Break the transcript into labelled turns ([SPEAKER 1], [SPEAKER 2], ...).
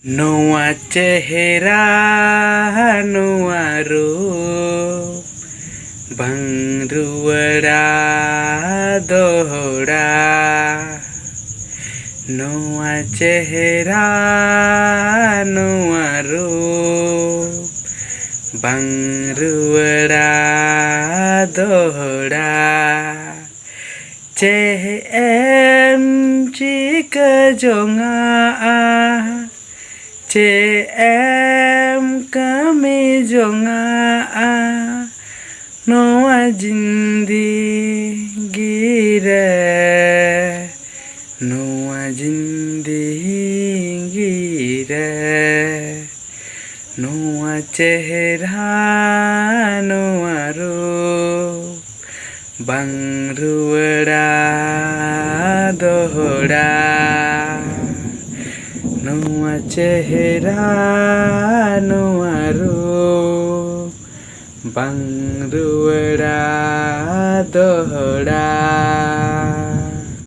[SPEAKER 1] Noa chehera noa रूप bang ruwara dohra noa chehera noa रूप bang ruwara dohra chem chika jonga che em kami jonga noa jindagi re noa jindagi re noa chehra noa रूप bang ruwara dohra noa chehra noa रूप bang ruwara dohra